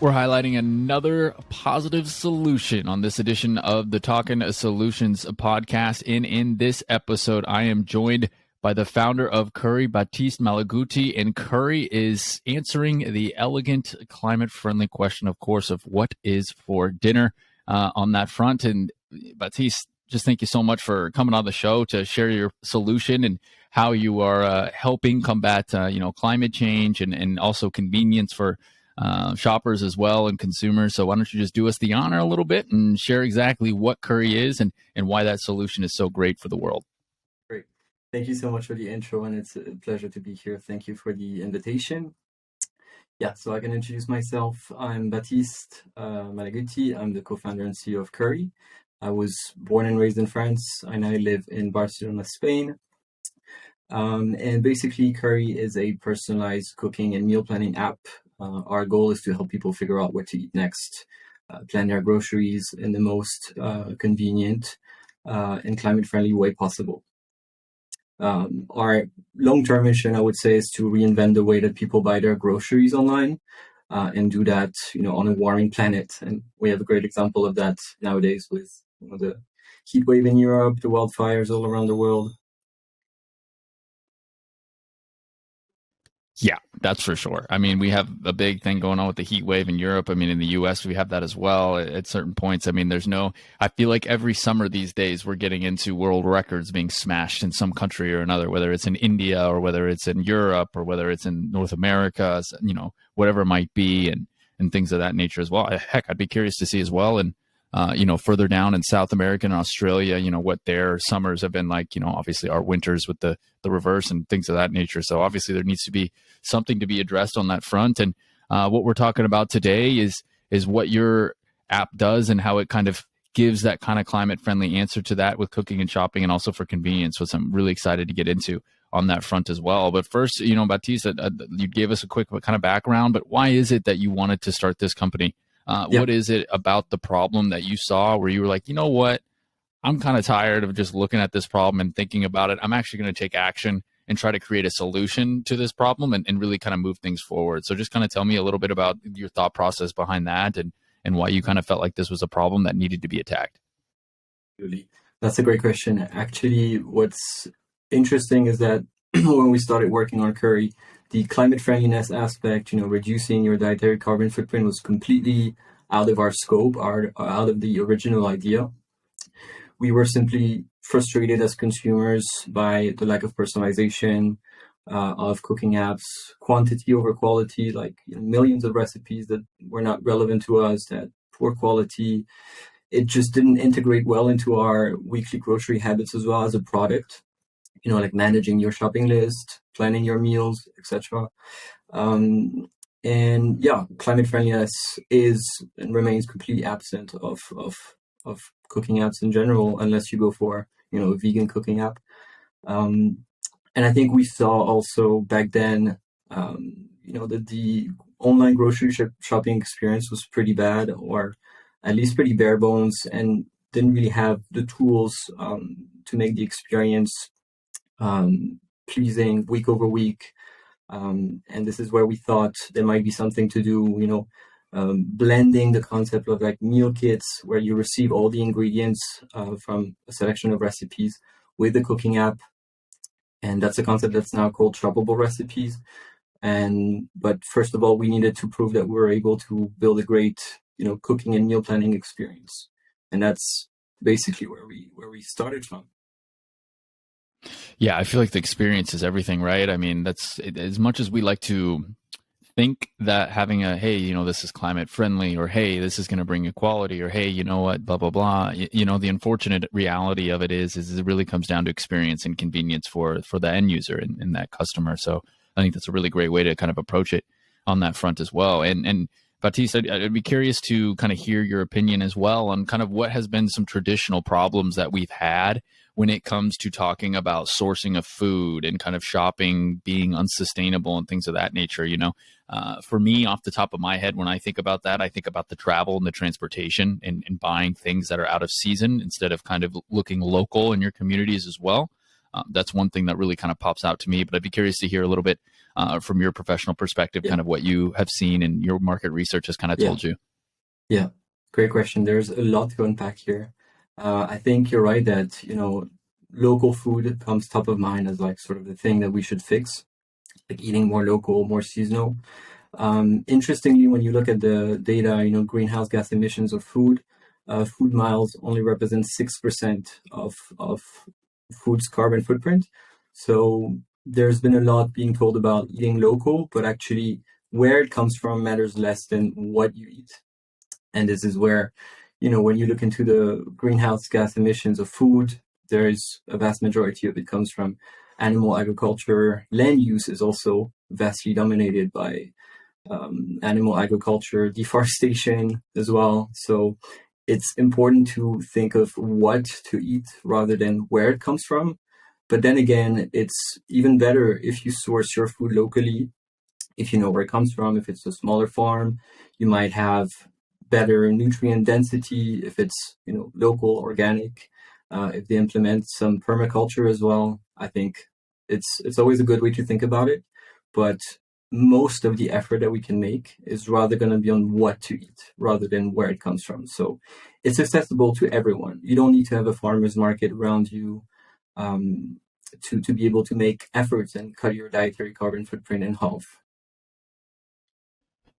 We're highlighting another positive solution on this edition of the Talkin Solutions podcast. And in this episode, I am joined by the founder of Kuri Baptiste Malaguti. And Kuri is answering the elegant, climate-friendly question, of course, of what is for dinner on that front. And Baptiste, just thank you so much for coming on the show to share your solution and how you are helping combat, climate change and also convenience for shoppers as well and consumers. So why don't you just do us the honor a little bit and share exactly what Kuri is and why that solution is so great for the world. Great. Thank you so much for the intro, and it's a pleasure to be here. Thank you for the invitation. Yeah, so I can introduce myself. I'm Baptiste Malaguti. I'm the co-founder and CEO of Kuri. I was born and raised in France. I now live in Barcelona, Spain. And basically, Kuri is a personalized cooking and meal planning app. Our goal is to help people figure out what to eat next, plan their groceries in the most convenient and climate-friendly way possible. Our long-term mission, I would say, is to reinvent the way that people buy their groceries online and do that, on a warming planet. And we have a great example of that nowadays with the heat wave in Europe, the wildfires all around the world. Yeah, that's for sure. I mean, we have a big thing going on with the heat wave in Europe. I mean, in the US, we have that as well at certain points. I mean, I feel like every summer these days, we're getting into world records being smashed in some country or another, whether it's in India or whether it's in Europe or whether it's in North America, whatever it might be and things of that nature as well. Heck, I'd be curious to see as well. And, further down in South America and Australia, what their summers have been like, obviously our winters with the reverse and things of that nature. So obviously there needs to be something to be addressed on that front. And what we're talking about today is what your app does and how it kind of gives that kind of climate friendly answer to that with cooking and shopping and also for convenience, which I'm really excited to get into on that front as well. But first, Baptiste, you gave us a quick kind of background, but why is it that you wanted to start this company? What is it about the problem that you saw where you were like, you know what, I'm kind of tired of just looking at this problem and thinking about it. I'm actually going to take action and try to create a solution to this problem and really kind of move things forward. So just kind of tell me a little bit about your thought process behind that and why you kind of felt like this was a problem that needed to be attacked. That's a great question. Actually, what's interesting is that when we started working on Kuri, the climate friendliness aspect, reducing your dietary carbon footprint was completely out of our scope, out of the original idea. We were simply frustrated as consumers by the lack of personalization of cooking apps, quantity over quality, like millions of recipes that were not relevant to us, that poor quality. It just didn't integrate well into our weekly grocery habits as well as a product. Like managing your shopping list, planning your meals, etc. Climate friendliness is and remains completely absent of cooking apps in general, unless you go for a vegan cooking app. And I think we saw also back then, that the online grocery shopping experience was pretty bad, or at least pretty bare bones, and didn't really have the tools to make the experience pleasing week over week. And this is where we thought there might be something to do, blending the concept of like meal kits where you receive all the ingredients from a selection of recipes with the cooking app. And that's a concept that's now called shoppable recipes. But first of all, we needed to prove that we were able to build a great, cooking and meal planning experience. And that's basically where we started from. Yeah, I feel like the experience is everything, right? I mean, that's as much as we like to think that having this is climate friendly, or hey, this is going to bring equality, or hey, you know what, blah, blah, blah. The unfortunate reality of it is it really comes down to experience and convenience for the end user and that customer. So I think that's a really great way to kind of approach it on that front as well. And Baptiste, I'd be curious to kind of hear your opinion as well on kind of what has been some traditional problems that we've had when it comes to talking about sourcing of food and kind of shopping being unsustainable and things of that nature. For me, off the top of my head, when I think about that, I think about the travel and the transportation and buying things that are out of season instead of kind of looking local in your communities as well. That's one thing that really kind of pops out to me. But I'd be curious to hear a little bit from your professional perspective, kind of what you have seen and your market research has kind of told you. Yeah, great question. There's a lot to unpack here. I think you're right that, local food comes top of mind as like sort of the thing that we should fix, like eating more local, more seasonal. Interestingly, when you look at the data, greenhouse gas emissions of food miles only represent 6% of food's carbon footprint. So there's been a lot being told about eating local, but actually where it comes from matters less than what you eat. And this is where, when you look into the greenhouse gas emissions of food, there is a vast majority of it comes from animal agriculture. Land use is also vastly dominated by animal agriculture, deforestation as well. So it's important to think of what to eat rather than where it comes from. But then again, it's even better if you source your food locally, if you know where it comes from. If it's a smaller farm, you might have better nutrient density if it's local, organic. If they implement some permaculture as well, I think it's always a good way to think about it. But most of the effort that we can make is rather going to be on what to eat rather than where it comes from. So it's accessible to everyone. You don't need to have a farmer's market around you to be able to make efforts and cut your dietary carbon footprint in half.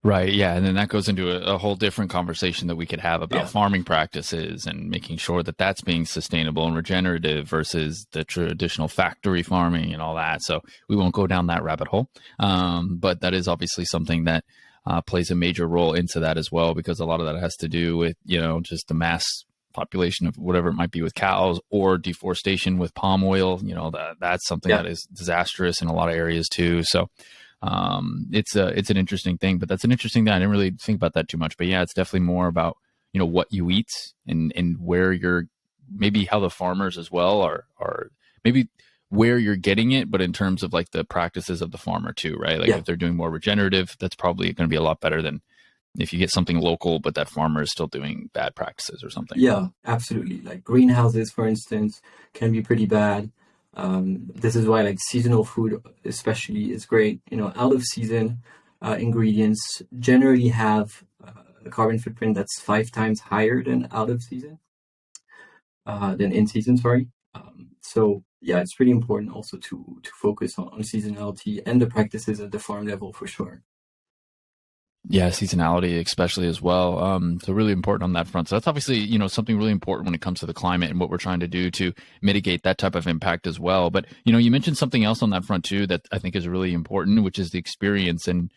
Right. Yeah. And then that goes into a whole different conversation that we could have about farming practices and making sure that that's being sustainable and regenerative versus the traditional factory farming and all that. So we won't go down that rabbit hole. But that is obviously something that plays a major role into that as well, because a lot of that has to do with, just the mass population of whatever it might be with cows or deforestation with palm oil. That's something that is disastrous in a lot of areas too. So it's an interesting thing, but that's an interesting thing. I didn't really think about that too much, but yeah, it's definitely more about, what you eat and where you're, maybe how the farmers as well are maybe where you're getting it, but in terms of like the practices of the farmer too, right? Like if they're doing more regenerative, that's probably going to be a lot better than if you get something local, but that farmer is still doing bad practices or something. Yeah, absolutely. Like greenhouses, for instance, can be pretty bad. This is why like seasonal food especially is great. Out of season ingredients generally have a carbon footprint that's 5 times higher than out of season, than in season, sorry. So yeah, it's pretty important also to focus on seasonality and the practices at the farm level for sure. Yeah, seasonality especially as well. So really important on that front. So that's obviously, something really important when it comes to the climate and what we're trying to do to mitigate that type of impact as well. But, you mentioned something else on that front too that I think is really important, which is the experience and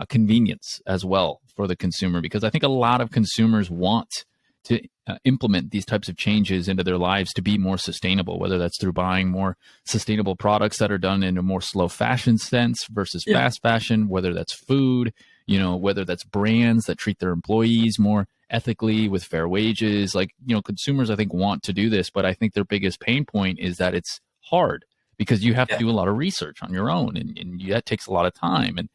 convenience as well for the consumer, because I think a lot of consumers want to implement these types of changes into their lives to be more sustainable, whether that's through buying more sustainable products that are done in a more slow fashion sense versus fast fashion, whether that's food, whether that's brands that treat their employees more ethically with fair wages. Like, consumers, I think, want to do this, but I think their biggest pain point is that it's hard because you have to do a lot of research on your own, and that takes a lot of time. And,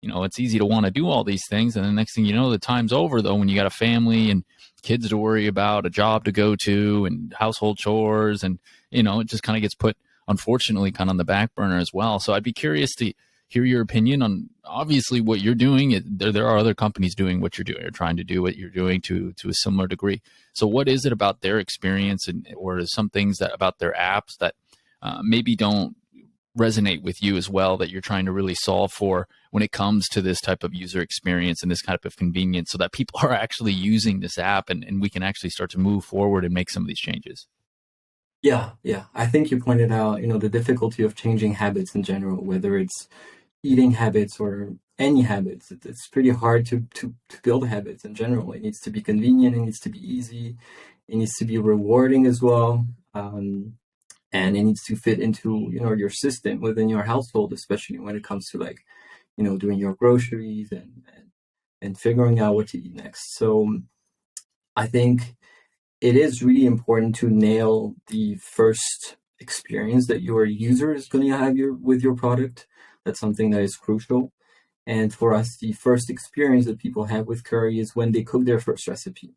it's easy to want to do all these things. And the next thing you know, the time's over, though, when you got a family and kids to worry about, a job to go to, and household chores. And, it just kind of gets put, unfortunately, kind of on the back burner as well. So I'd be curious to hear your opinion on obviously what you're doing. There are other companies doing what you're doing, or trying to do what you're doing to a similar degree. So what is it about their experience or some things that about their apps that maybe don't resonate with you as well, that you're trying to really solve for when it comes to this type of user experience and this type of convenience, so that people are actually using this app and we can actually start to move forward and make some of these changes? Yeah. I think you pointed out, the difficulty of changing habits in general, whether it's eating habits or any habits. It's pretty hard to build habits in general. It needs to be convenient. It needs to be easy. It needs to be rewarding as well. And it needs to fit into, your system within your household, especially when it comes to like, doing your groceries and figuring out what to eat next. So I think it is really important to nail the first experience that your user is going to have with your product. That's something that is crucial. And for us, the first experience that people have with Kuri is when they cook their first recipe.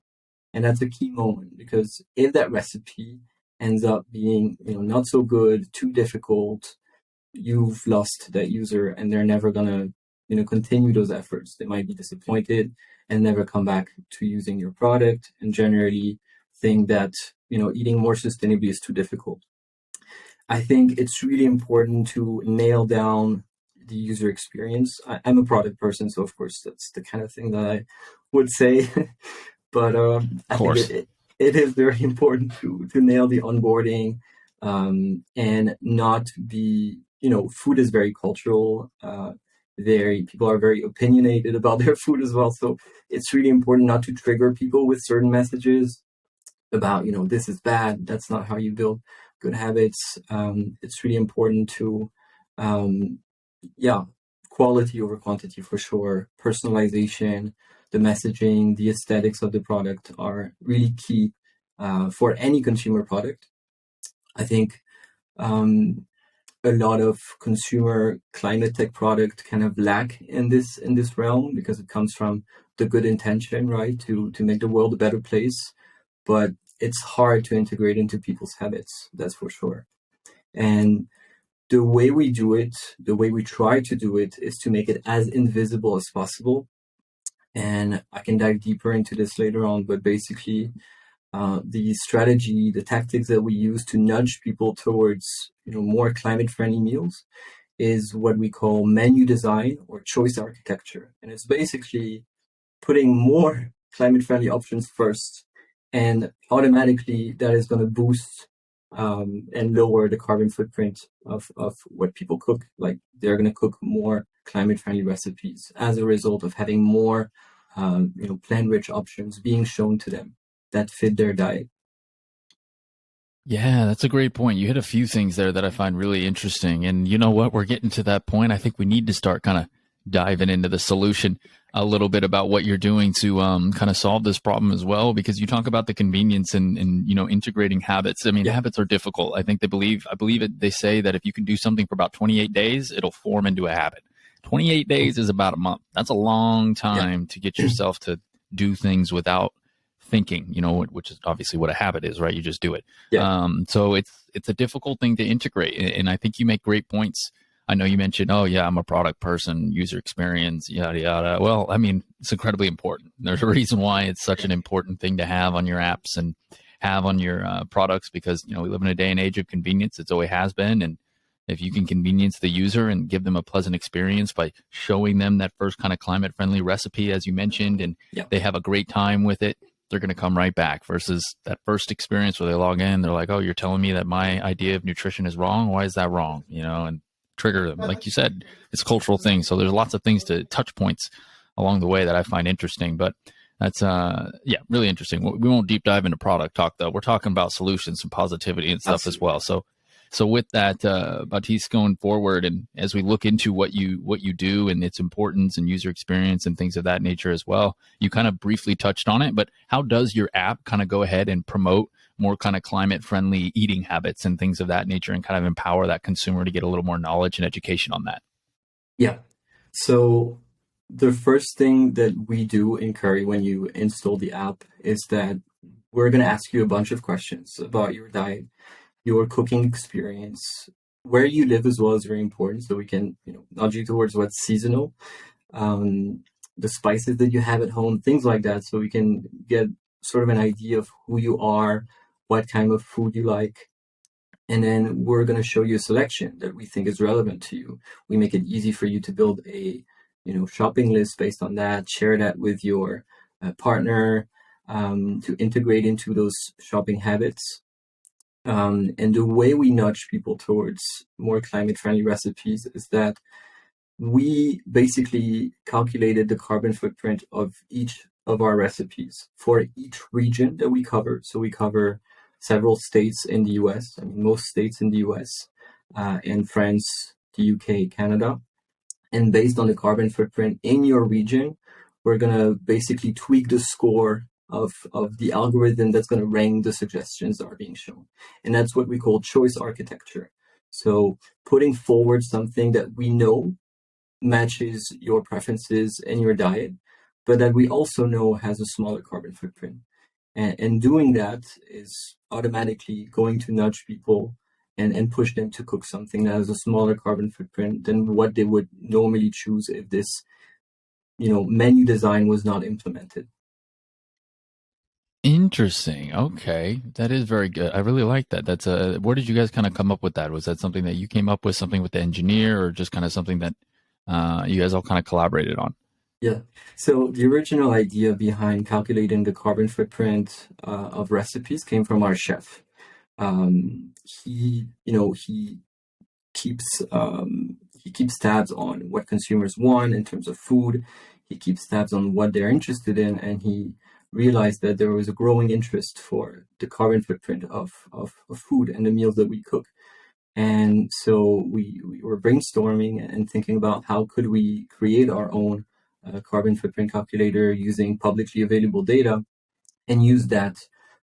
And that's a key moment, because if that recipe ends up being, not so good, too difficult, you've lost that user and they're never gonna, continue those efforts. They might be disappointed and never come back to using your product, and generally think that, eating more sustainably is too difficult. I think it's really important to nail down the user experience. I'm a product person, so of course that's the kind of thing that I would say. But I think it is very important to nail the onboarding, and not be, food is very cultural. People are very opinionated about their food as well. So it's really important not to trigger people with certain messages about, this is bad. That's not how you build good habits. It's really important to, quality over quantity for sure. Personalization, the messaging, the aesthetics of the product are really key for any consumer product. I think a lot of consumer climate tech product kind of lack in this realm, because it comes from the good intention, right, to make the world a better place, but it's hard to integrate into people's habits, that's for sure. And the way we do it, the way we try to do it, is to make it as invisible as possible. And I can dive deeper into this later on, but basically the strategy, the tactics that we use to nudge people towards, more climate-friendly meals is what we call menu design or choice architecture. And it's basically putting more climate-friendly options first, and automatically that is going to boost and lower the carbon footprint of what people cook. Like, they're going to cook more climate-friendly recipes as a result of having more plant-rich options being shown to them that fit their diet. Yeah, that's a great point. You hit a few things there that I find really interesting. And you know what? We're getting to that point. I think we need to start kind of diving into the solution a little bit about what you're doing to kind of solve this problem as well, because you talk about the convenience and integrating habits. I mean, habits are difficult. I believe they say that if you can do something for about 28 days, it'll form into a habit. 28 days is about a month. That's a long time to get yourself to do things without thinking, which is obviously what a habit is, right? You just do it. So it's a difficult thing to integrate. And I think you make great points. I know you mentioned, I'm a product person, user experience, yada, yada. Well, I mean, it's incredibly important. There's a reason why it's such an important thing to have on your apps and have on your products, because, we live in a day and age of convenience. It's always has been. And if you can convenience the user and give them a pleasant experience by showing them that first kind of climate friendly recipe, as you mentioned, and they have a great time with it, they're going to come right back, versus that first experience where they log in, they're like, oh, you're telling me that my idea of nutrition is wrong. Why is that wrong? And trigger them. Like you said, it's a cultural thing. So there's lots of things touch points along the way that I find interesting, but that's, really interesting. We won't deep dive into product talk though. We're talking about solutions and positivity and stuff as well. So with that, Baptiste, going forward, and as we look into what you do and its importance and user experience and things of that nature as well, you kind of briefly touched on it, but how does your app kind of go ahead and promote more kind of climate friendly eating habits and things of that nature, and kind of empower that consumer to get a little more knowledge and education on that? Yeah. So the first thing that we do in Kuri when you install the app is that we're going to ask you a bunch of questions about your diet, your cooking experience, where you live as well is very important, so we can nudge you towards what's seasonal, the spices that you have at home, things like that, so we can get sort of an idea of who you are, what kind of food you like. And then we're going to show you a selection that we think is relevant to you. We make it easy for you to build a shopping list based on that, share that with your partner, to integrate into those shopping habits. And the way we nudge people towards more climate-friendly recipes is that we basically calculated the carbon footprint of each of our recipes for each region that we cover. So we cover several states in the US, most states in the US, and France, the UK, Canada. And based on the carbon footprint in your region, we're going to basically tweak the score of the algorithm that's going to rank the suggestions that are being shown. And that's what we call choice architecture. So putting forward something that we know matches your preferences and your diet, but that we also know has a smaller carbon footprint. And doing that is automatically going to nudge people and push them to cook something that has a smaller carbon footprint than what they would normally choose if this, menu design was not implemented. Interesting. Okay. That is very good. I really like that. That's where did you guys kind of come up with that? Was that something that you came up with, something with the engineer, or just kind of something that you guys all kind of collaborated on? Yeah. So the original idea behind calculating the carbon footprint of recipes came from our chef. He keeps he keeps tabs on what consumers want in terms of food. He keeps tabs on what they're interested in, and he realized that there was a growing interest for the carbon footprint of food and the meals that we cook. And so we were brainstorming and thinking about how could we create our own carbon footprint calculator using publicly available data and use that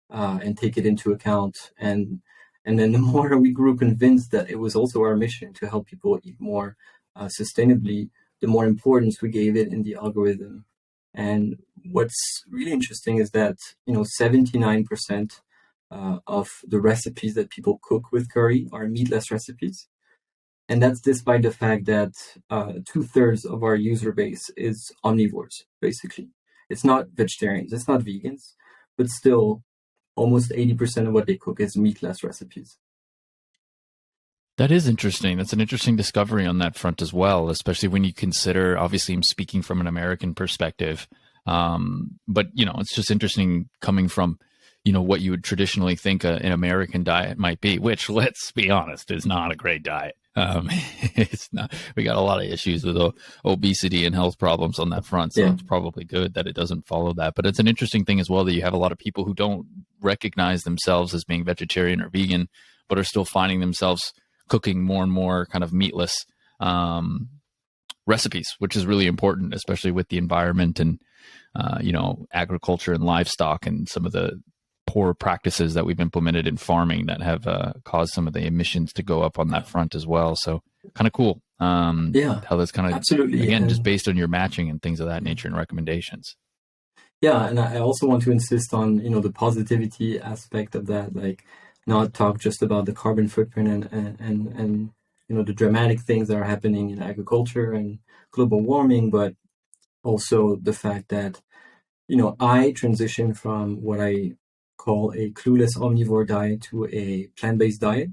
and take it into account. And then the more we grew convinced that it was also our mission to help people eat more sustainably, the more importance we gave it in the algorithm. And what's really interesting is that 79% of the recipes that people cook with curry are meatless recipes. And that's despite the fact that 2/3 of our user base is omnivores, basically. It's not vegetarians, it's not vegans, but still almost 80% of what they cook is meatless recipes. That is interesting. That's an interesting discovery on that front as well, especially when you consider, obviously, I'm speaking from an American perspective. But, it's just interesting coming from, what you would traditionally think an American diet might be, which, let's be honest, is not a great diet. It's not, we got a lot of issues with obesity and health problems on that front. So Yeah. it's probably good that it doesn't follow that. But it's an interesting thing as well that you have a lot of people who don't recognize themselves as being vegetarian or vegan, but are still finding themselves cooking more and more kind of meatless recipes, which is really important, especially with the environment and, agriculture and livestock and some of the poor practices that we've implemented in farming that have caused some of the emissions to go up on that front as well. So kind of cool. Yeah, How that's kind of, absolutely. again, just And based on your matching and things of that nature and recommendations. yeah, and I also want to insist on, the positivity aspect of that, like not talk just about the carbon footprint and the dramatic things that are happening in agriculture and global warming, but also the fact that, I transitioned from what I call a clueless omnivore diet to a plant-based diet.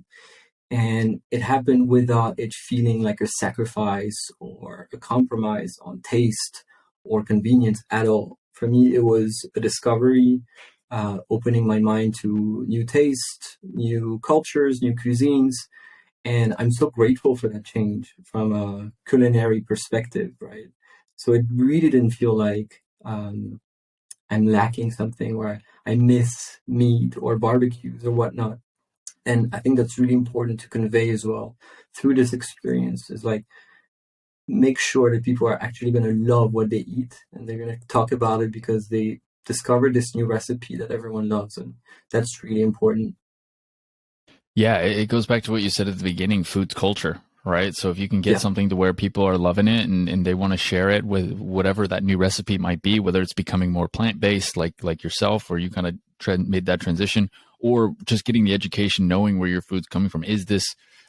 And it happened without it feeling like a sacrifice or a compromise on taste or convenience at all. For me, it was a discovery, opening my mind to new tastes, new cultures, new cuisines. And I'm so grateful for that change from a culinary perspective, right? So it really didn't feel like I'm lacking something or I miss meat or barbecues or whatnot. And I think that's really important to convey as well through this experience is like make sure that people are actually going to love what they eat and they're going to talk about it because they discovered this new recipe that everyone loves. And that's really important. Yeah, it goes back to what you said at the beginning, food's culture, right? So if you can get Yeah. something to where people are loving it and they want to share it with whatever that new recipe might be, whether it's becoming more plant-based like yourself, or you kind of made that transition, or just getting the education, knowing where your food's coming from. Is this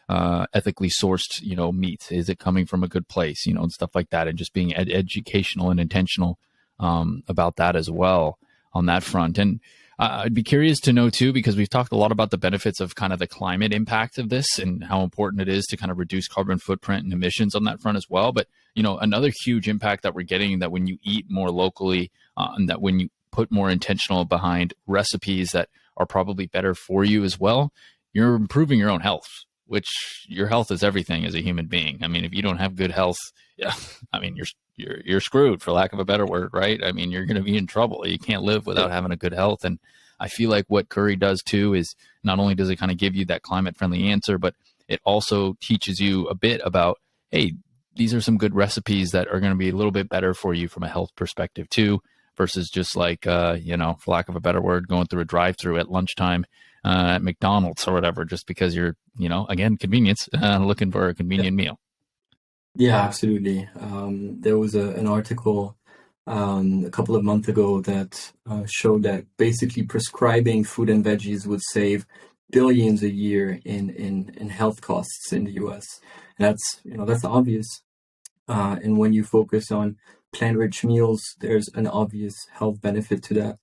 ethically sourced, meat? Is it coming from a good place, and stuff like that, and just being educational and intentional about that as well on that front. And I'd be curious to know too, because we've talked a lot about the benefits of kind of the climate impact of this and how important it is to kind of reduce carbon footprint and emissions on that front as well. But, another huge impact that we're getting that when you eat more locally and that when you put more intentional behind recipes that are probably better for you as well, you're improving your own health, which your health is everything as a human being. I mean, if you don't have good health, yeah, I mean, you're screwed, for lack of a better word, right? I mean, you're going to be in trouble. You can't live without having a good health. And I feel like what Kuri does too is not only does it kind of give you that climate friendly answer, but it also teaches you a bit about, hey, these are some good recipes that are going to be a little bit better for you from a health perspective too, versus just like, for lack of a better word, going through a drive-through at lunchtime at McDonald's or whatever, just because you're, again, convenience, looking for a convenient meal. Yeah, absolutely. There was an article a couple of months ago that showed that basically prescribing fruit and veggies would save billions a year in health costs in the US. And that's obvious. And when you focus on plant-rich meals, there's an obvious health benefit to that.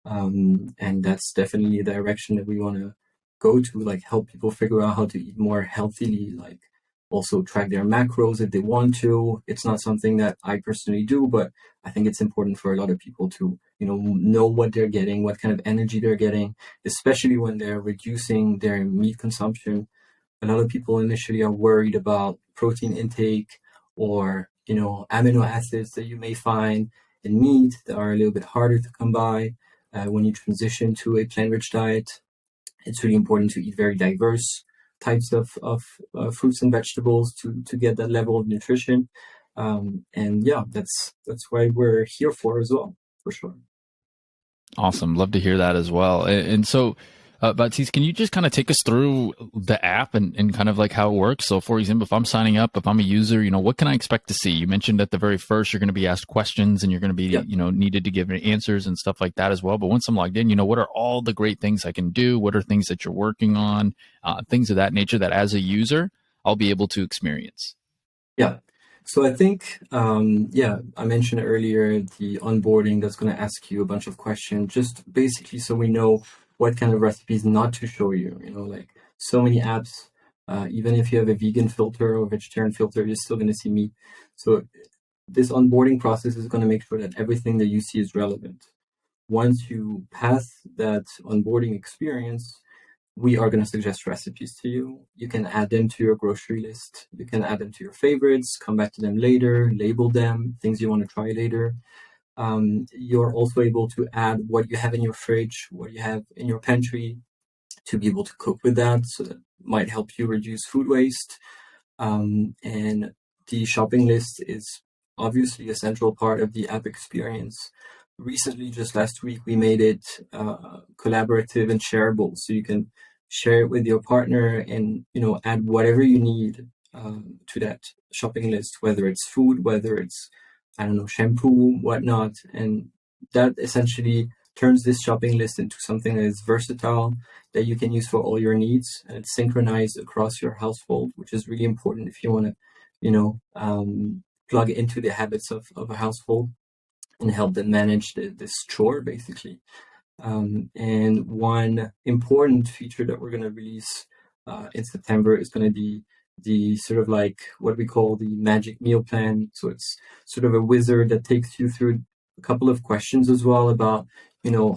And that's definitely a direction that we want to go to, like help people figure out how to eat more healthily, like also track their macros if they want to. It's not something that I personally do, but I think it's important for a lot of people to, know what they're getting, what kind of energy they're getting, especially when they're reducing their meat consumption. A lot of people initially are worried about protein intake or, amino acids that you may find in meat that are a little bit harder to come by when you transition to a plant-rich diet. It's really important to eat very diverse types of fruits and vegetables to get that level of nutrition. And yeah, that's why we're here for as well, for sure. Awesome. Love to hear that as well. And so, Baptiste, can you just kind of take us through the app and kind of like how it works? So, for example, if I'm signing up, if I'm a user, what can I expect to see? You mentioned at the very first, you're going to be asked questions and you're going to be, Yeah. Needed to give answers and stuff like that as well. But once I'm logged in, what are all the great things I can do? What are things that you're working on? Things of that nature that as a user, I'll be able to experience. Yeah. So I think, I mentioned earlier the onboarding that's going to ask you a bunch of questions, just basically so we know what kind of recipes not to show you. Like so many apps, even if you have a vegan filter or vegetarian filter, you're still going to see meat. So this onboarding process is going to make sure that everything that you see is relevant. Once you pass that onboarding experience, we are going to suggest recipes to you. You can add them to your grocery list. You can add them to your favorites, come back to them later, label them, things you want to try later. You're also able to add what you have in your fridge, what you have in your pantry to be able to cook with that. So that might help you reduce food waste. And the shopping list is obviously a central part of the app experience. Recently, just last week, we made it collaborative and shareable, so you can share it with your partner and add whatever you need to that shopping list, whether it's food, whether it's shampoo, whatnot, and that essentially turns this shopping list into something that is versatile, that you can use for all your needs, and it's synchronized across your household, which is really important if you want to, plug into the habits of a household and help them manage this chore, basically. And one important feature that we're going to release in September is going to be the sort of like what we call the magic meal plan. So it's sort of a wizard that takes you through a couple of questions as well about,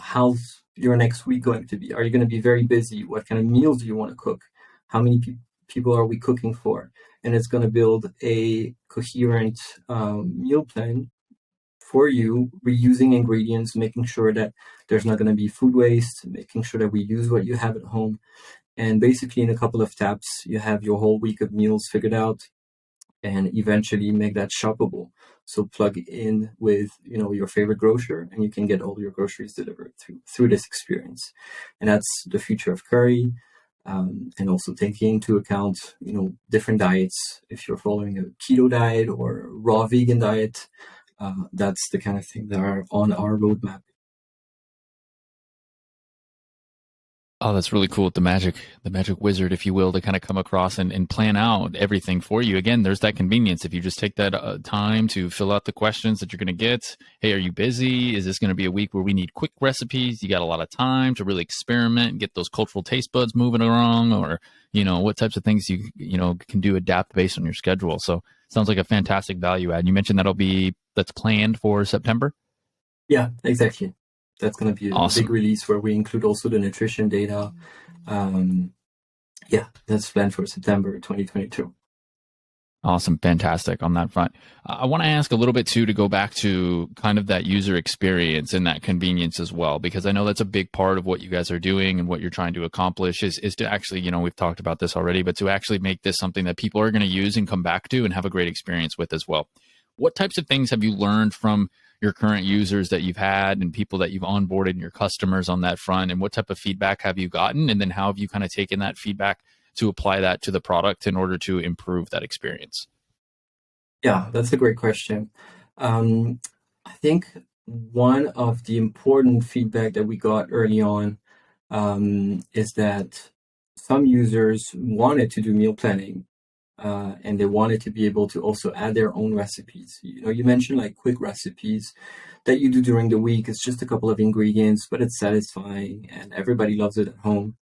how's your next week going to be? Are you going to be very busy? What kind of meals do you want to cook? How many people are we cooking for? And it's going to build a coherent meal plan for you, reusing ingredients, making sure that there's not going to be food waste, making sure that we use what you have at home. And basically, in a couple of taps, you have your whole week of meals figured out and eventually make that shoppable. So plug in with your favorite grocer and you can get all your groceries delivered through this experience. And that's the future of Kuri. And also taking into account different diets. If you're following a keto diet or raw vegan diet, that's the kind of thing that are on our roadmap. Oh, that's really cool. The magic wizard, if you will, to kind of come across and plan out everything for you. Again, there's that convenience. If you just take that time to fill out the questions that you're going to get. Hey, are you busy? Is this going to be a week where we need quick recipes? You got a lot of time to really experiment and get those cultural taste buds moving along, or, what types of things you can do adapt based on your schedule. So sounds like a fantastic value add. You mentioned that's planned for September. Yeah, exactly. That's going to be a big Awesome. release where we include also the nutrition data. That's planned for September 2022. Awesome. Fantastic on that front. I want to ask a little bit too, to go back to kind of that user experience and that convenience as well, because I know that's a big part of what you guys are doing and what you're trying to accomplish is to actually, we've talked about this already, but to actually make this something that people are going to use and come back to and have a great experience with as well. What types of things have you learned from your current users that you've had and people that you've onboarded and your customers on that front? And what type of feedback have you gotten? And then how have you kind of taken that feedback to apply that to the product in order to improve that experience? Yeah, that's a great question. I think one of the important feedback that we got early on is that some users wanted to do meal planning, and they wanted to be able to also add their own recipes. You mentioned like quick recipes that you do during the week. It's just a couple of ingredients, but it's satisfying and everybody loves it at home.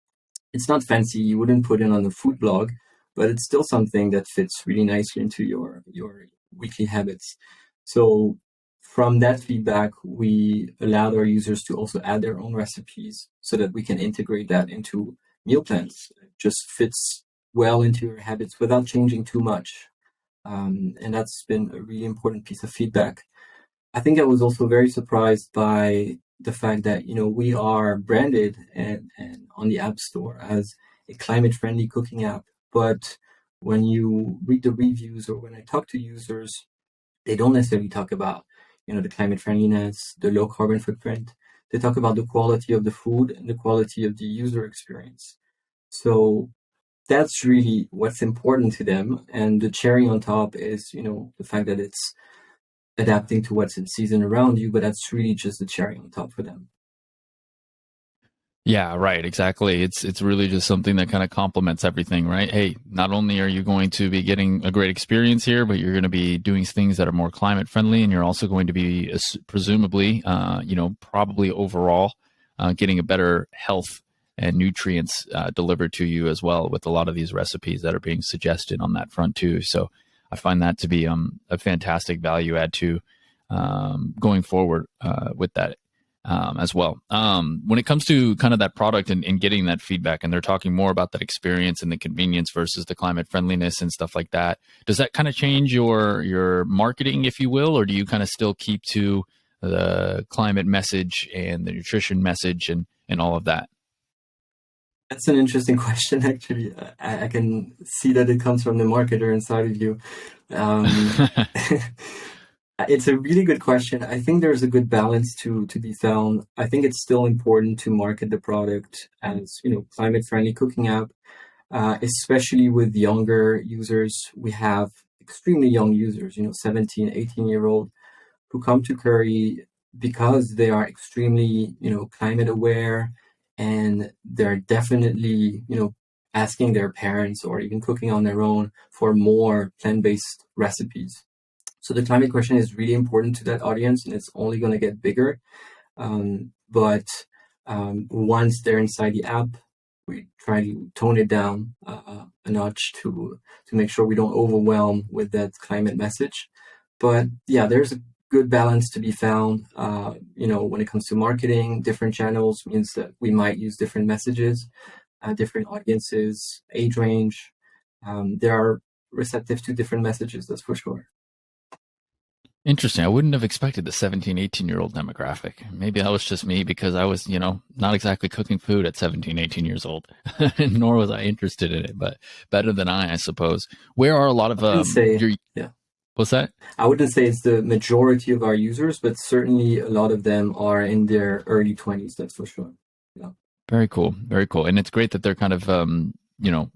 It's not fancy. You wouldn't put it on a food blog, but it's still something that fits really nicely into your weekly habits. So from that feedback, we allowed our users to also add their own recipes so that we can integrate that into meal plans. It just fits well into your habits without changing too much. And that's been a really important piece of feedback. I think I was also very surprised by the fact that, we are branded and on the App Store as a climate friendly cooking app. But when you read the reviews or when I talk to users, they don't necessarily talk about, the climate friendliness, the low carbon footprint. They talk about the quality of the food and the quality of the user experience. So that's really what's important to them. And the cherry on top is, the fact that it's adapting to what's in season around you, but that's really just the cherry on top for them. Yeah, right. Exactly. It's really just something that kind of complements everything, right? Hey, not only are you going to be getting a great experience here, but you're going to be doing things that are more climate friendly, and you're also going to be presumably, probably overall, getting a better health and nutrients delivered to you as well with a lot of these recipes that are being suggested on that front too. So I find that to be a fantastic value add to going forward with that as well. When it comes to kind of that product and getting that feedback, and they're talking more about that experience and the convenience versus the climate friendliness and stuff like that, does that kind of change your marketing, if you will, or do you kind of still keep to the climate message and the nutrition message and all of that? That's an interesting question, actually. I can see that it comes from the marketer inside of you. Um, It's a really good question. I think there's a good balance to be found. I think it's still important to market the product as, climate friendly cooking app, especially with younger users. We have extremely young users, 17, 18-year-old who come to Kuri because they are extremely, climate aware, and they're definitely, asking their parents or even cooking on their own for more plant-based recipes. So the climate question is really important to that audience, and it's only going to get bigger. But once they're inside the app, we try to tone it down a notch to make sure we don't overwhelm with that climate message. But yeah, there's a good balance to be found. When it comes to marketing, different channels means that we might use different messages, different audiences, age range. They are receptive to different messages, that's for sure. Interesting. I wouldn't have expected the 17, 18-year-old demographic. Maybe that was just me because I was, not exactly cooking food at 17, 18 years old, nor was I interested in it, but better than I suppose. Where are a lot of Yeah. What's that? I wouldn't say it's the majority of our users, but certainly a lot of them are in their early 20s, that's for sure. Yeah. Very cool. Very cool. And it's great that they're kind of,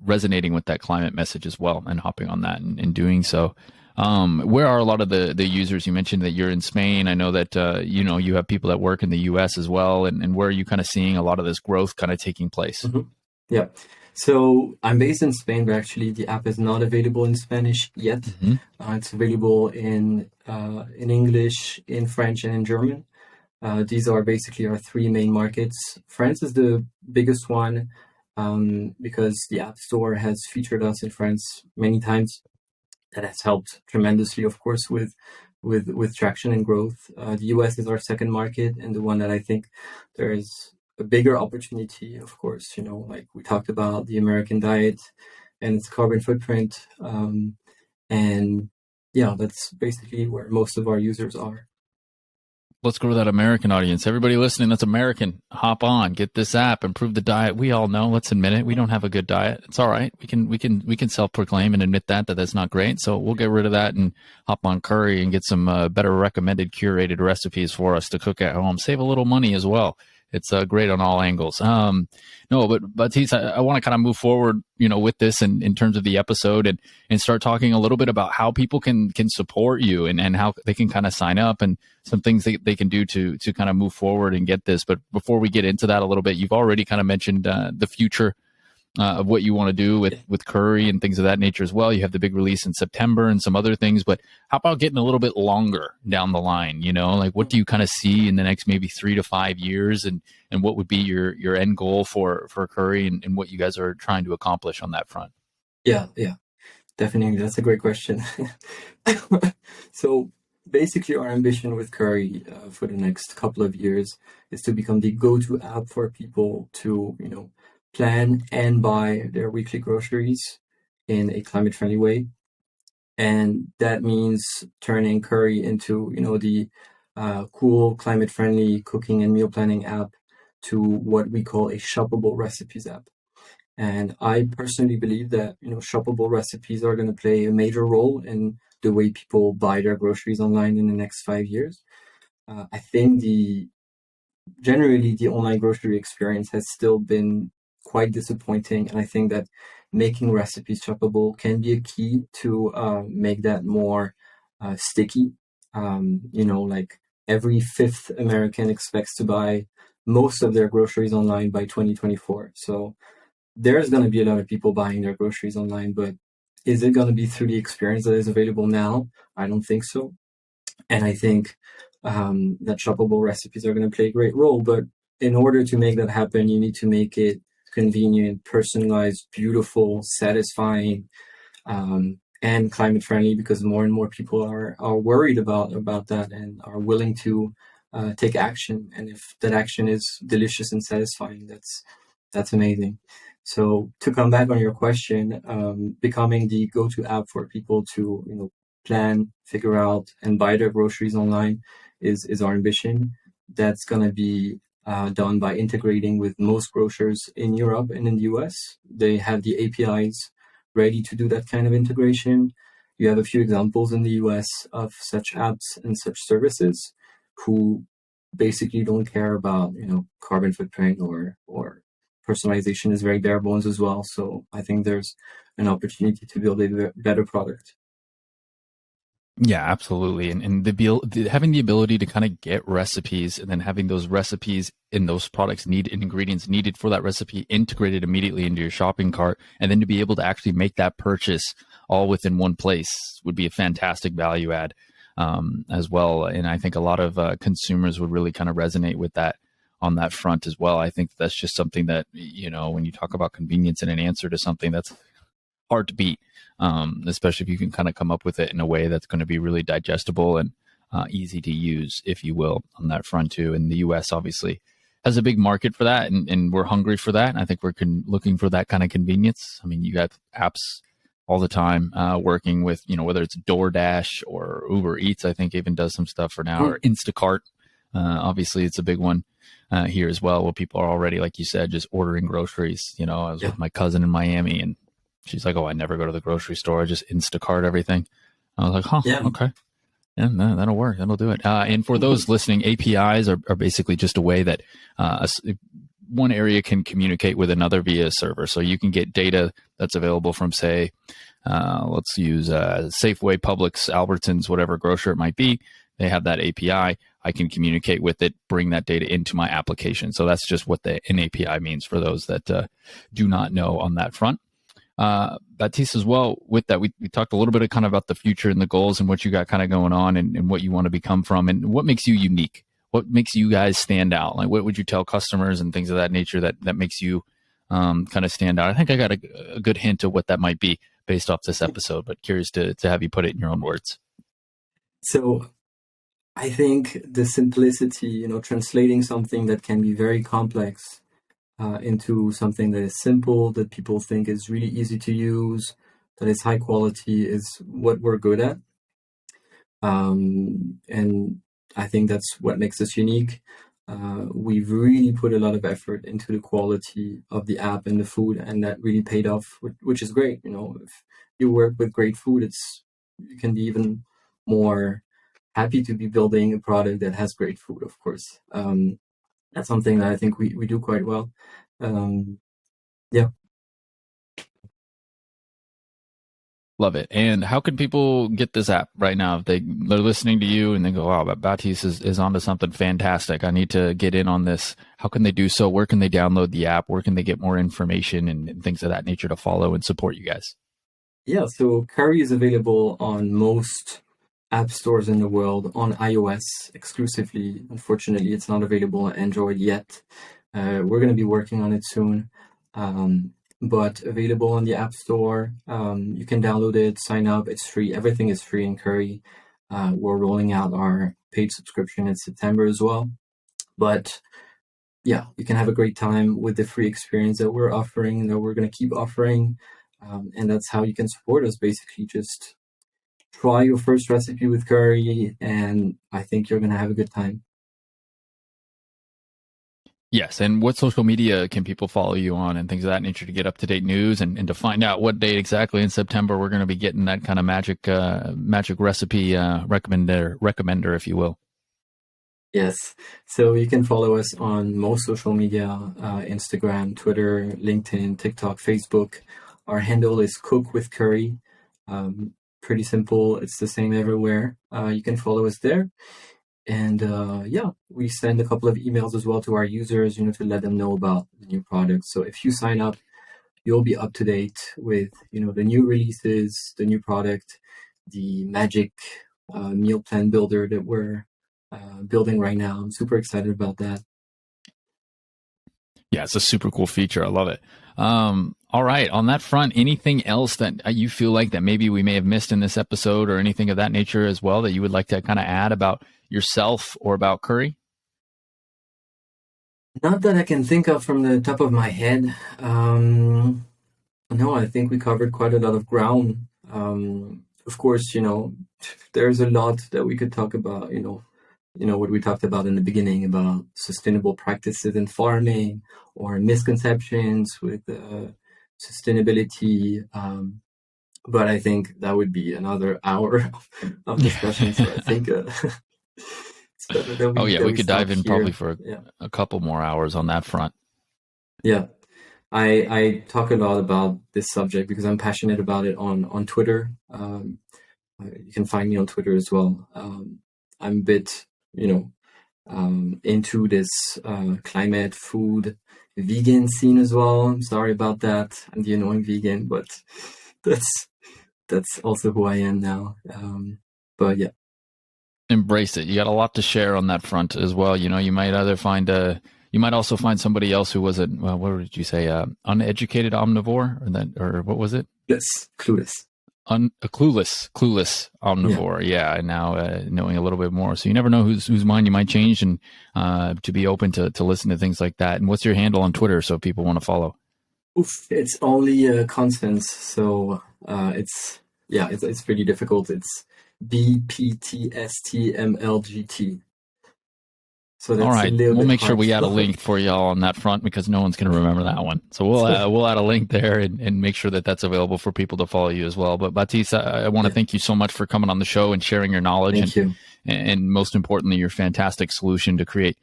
resonating with that climate message as well and hopping on that and doing so. Where are a lot of the users? You mentioned that you're in Spain. I know that, you have people that work in the US as well. And where are you kind of seeing a lot of this growth kind of taking place? Mm-hmm. Yeah. So I'm based in Spain, but actually the app is not available in Spanish yet. Mm-hmm. It's available in English, in French, and in German. These are basically our three main markets. France is the biggest one because the App Store has featured us in France many times. That has helped tremendously, of course, with traction and growth. The US is our second market, and the one that I think there is a bigger opportunity, of course, like we talked about the American diet and its carbon footprint. And yeah, that's basically where most of our users are. Let's go to that American audience. Everybody listening that's American, hop on, get this app, improve the diet. We all know, let's admit it, we don't have a good diet. It's all right. We can self-proclaim and admit that that's not great. So we'll get rid of that and hop on Kuri and get some better recommended curated recipes for us to cook at home. Save a little money as well. it's great on all angles. No, but Baptiste, I want to kind of move forward, with this in terms of the episode and start talking a little bit about how people can support you and how they can kind of sign up and some things they can do to kind of move forward and get this. But before we get into that a little bit, you've already kind of mentioned the future of what you want to do with Kuri and things of that nature as well. You have the big release in September and some other things, but how about getting a little bit longer down the line? Like what do you kind of see in the next maybe 3 to 5 years, and what would be your end goal for Kuri and what you guys are trying to accomplish on that front? Yeah, definitely. That's a great question. So basically, our ambition with Kuri for the next couple of years is to become the go-to app for people to, plan and buy their weekly groceries in a climate-friendly way. And that means turning Kuri into, the cool climate-friendly cooking and meal planning app to what we call a shoppable recipes app. And I personally believe that, shoppable recipes are going to play a major role in the way people buy their groceries online in the next 5 years. I think generally the online grocery experience has still been quite disappointing. And I think that making recipes shoppable can be a key to make that more sticky. Like every fifth American expects to buy most of their groceries online by 2024. So there's going to be a lot of people buying their groceries online, but is it going to be through the experience that is available now? I don't think so. And I think that shoppable recipes are going to play a great role. But in order to make that happen, you need to make it convenient, personalized, beautiful, satisfying, and climate friendly, because more and more people are worried about that and are willing to take action. And if that action is delicious and satisfying, that's amazing. So to come back on your question, becoming the go-to app for people to plan, figure out, and buy their groceries online is our ambition. That's going to be done by integrating with most grocers in Europe and in the US. They have the APIs ready to do that kind of integration. You have a few examples in the US of such apps and such services who basically don't care about carbon footprint or personalization is very bare bones as well. So I think there's an opportunity to build a better product. Yeah, absolutely. And having the ability to kind of get recipes and then having those recipes in those products ingredients needed for that recipe integrated immediately into your shopping cart, and then to be able to actually make that purchase all within one place would be a fantastic value add as well. And I think a lot of consumers would really kind of resonate with that on that front as well. I think that's just something that, when you talk about convenience and an answer to something, that's hard to beat, especially if you can kind of come up with it in a way that's going to be really digestible and easy to use, if you will, on that front too. And the US obviously has a big market for that, and we're hungry for that. And I think we're looking for that kind of convenience. I mean, you got apps all the time working with, whether it's DoorDash or Uber Eats, I think even does some stuff for now, or Instacart. Obviously, it's a big one here as well, where people are already, like you said, just ordering groceries. I was with my cousin in Miami, and she's like, "Oh, I never go to the grocery store. I just Instacart everything." I was like, "Huh, okay. Yeah, no, that'll work. That'll do it." And for those listening, APIs are basically just a way that one area can communicate with another via a server. So you can get data that's available from, say, let's use Safeway, Publix, Albertsons, whatever grocer it might be. They have that API. I can communicate with it, bring that data into my application. So that's just what an API means for those that do not know on that front. Baptiste, as well, with that, we talked a little bit of kind of about the future and the goals and what you got kind of going on and what you want to become from, and what makes you unique. What makes you guys stand out? Like, what would you tell customers and things of that nature that makes you kind of stand out? I think I got a good hint of what that might be based off this episode, but curious to have you put it in your own words. So I think the simplicity, translating something that can be very complex into something that is simple, that people think is really easy to use, that is high quality, is what we're good at. And I think that's what makes us unique. We've really put a lot of effort into the quality of the app and the food, and that really paid off, which is great. If you work with great food, you can be even more happy to be building a product that has great food, of course. that's something that I think we do quite well. Yeah. Love it. And how can people get this app right now? If they're listening to you and they go, wow, Baptiste is onto something fantastic. I need to get in on this. How can they do so? Where can they download the app? Where can they get more information and things of that nature to follow and support you guys? Yeah, so Kuri is available on most app stores in the world, on iOS exclusively. Unfortunately, it's not available on Android yet. We're going to be working on it soon. But available on the App Store. You can download it, sign up. It's free. Everything is free in Kuri. We're rolling out our paid subscription in September as well. But yeah, you can have a great time with the free experience that we're offering, that we're going to keep offering. And that's how you can support us. Basically, just try your first recipe with Kuri, and I think you're going to have a good time. Yes. And what social media can people follow you on and things of that nature to get up to date news and to find out what date exactly in September we're going to be getting that kind of magic recipe recommender, if you will? Yes. So you can follow us on most social media, Instagram, Twitter, LinkedIn, TikTok, Facebook. Our handle is Cook with Kuri. Pretty simple. It's the same everywhere. You can follow us there. And yeah, we send a couple of emails as well to our users, to let them know about the new product. So if you sign up, you'll be up to date with, the new releases, the new product, the magic meal plan builder that we're building right now. I'm super excited about that. Yeah, it's a super cool feature. I love it. All right. On that front, anything else that you feel like that maybe we may have missed in this episode or anything of that nature as well that you would like to kind of add about yourself or about Kuri? Not that I can think of from the top of my head. No, I think we covered quite a lot of ground. Of course, there's a lot that we could talk about, what we talked about in the beginning about sustainable practices in farming or misconceptions with sustainability. But I think that would be another hour of discussion. So I think we could dive in probably for a couple more hours on that front. Yeah. I talk a lot about this subject because I'm passionate about it on Twitter. You can find me on Twitter as well. I'm a bit, into this climate, food, vegan scene as well. I'm sorry about that. I'm the annoying vegan, but that's also who I am now. But yeah. Embrace it. You got a lot to share on that front as well. You might you might also find somebody else who was what did you say? Uneducated omnivore or what was it? Yes, clueless. A clueless omnivore. Yeah. And now knowing a little bit more. So you never know whose mind you might change and to be open to listen to things like that. And what's your handle on Twitter so people want to follow? It's only consonants. So it's pretty difficult. It's BPTSTMLGT. So that's all right. We'll make sure we add a link for for y'all on that front because no one's going to remember that one. So we'll add a link there and make sure that that's available for people to follow you as well. But Baptiste, I want to thank you so much for coming on the show and sharing your knowledge and most importantly, your fantastic solution to create,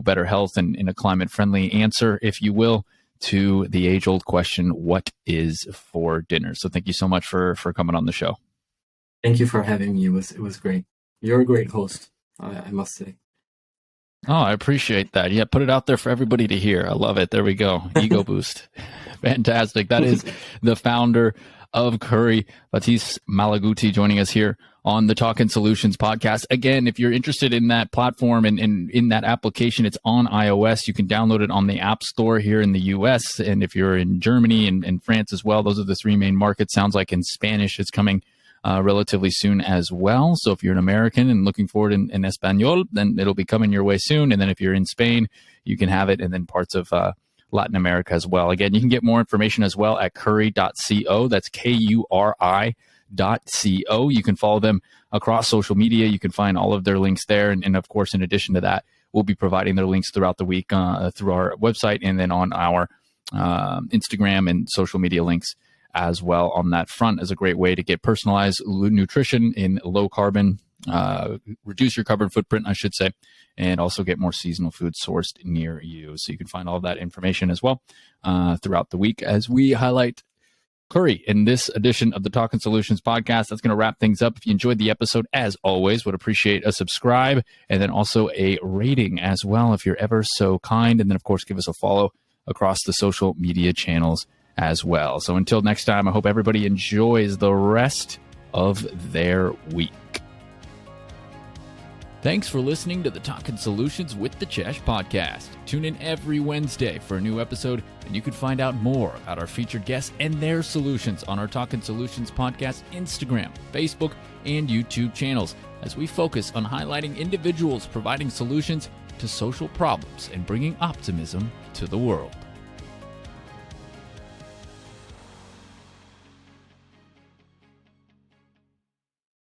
better health and in a climate friendly answer, if you will, to the age old question, what is for dinner? So thank you so much for coming on the show. Thank you for having me. It was great. You're a great host, I must say. Oh, I appreciate that. Yeah, put it out there for everybody to hear. I love it. There we go. Ego boost. Fantastic. That is the founder of Kuri, Baptiste Malaguti, joining us here on the Talkin Solutions podcast. Again, if you're interested in that platform and in that application, it's on iOS. You can download it on the App Store here in the US. And if you're in Germany and France as well, those are the three main markets. Sounds like in Spanish, it's coming relatively soon as well. So if you're an American and looking forward in Espanol, then it'll be coming your way soon. And then if you're in Spain, you can have it, and then parts of Latin America as well. Again, you can get more information as well at kuri.co. That's KURI.co. You can follow them across social media. You can find all of their links there. And of course, in addition to that, we'll be providing their links throughout the week through our website and then on our Instagram and social media links as well on that front as a great way to get personalized nutrition in low carbon reduce your carbon footprint, I should say, and also get more seasonal food sourced near you. So you can find all of that information as well throughout the week as we highlight Kuri in this edition of the Talkin Solutions podcast. That's going to wrap things up. If you enjoyed the episode, as always, would appreciate a subscribe and then also a rating as well, if you're ever so kind. And then, of course, give us a follow across the social media channels as well. So until next time, I hope everybody enjoys the rest of their week. Thanks for listening to the Talkin Solutions with the Chesh podcast. Tune in every Wednesday for a new episode, and you can find out more about our featured guests and their solutions on our Talkin Solutions podcast Instagram, Facebook, and YouTube channels, as we focus on highlighting individuals providing solutions to social problems and bringing optimism to the world.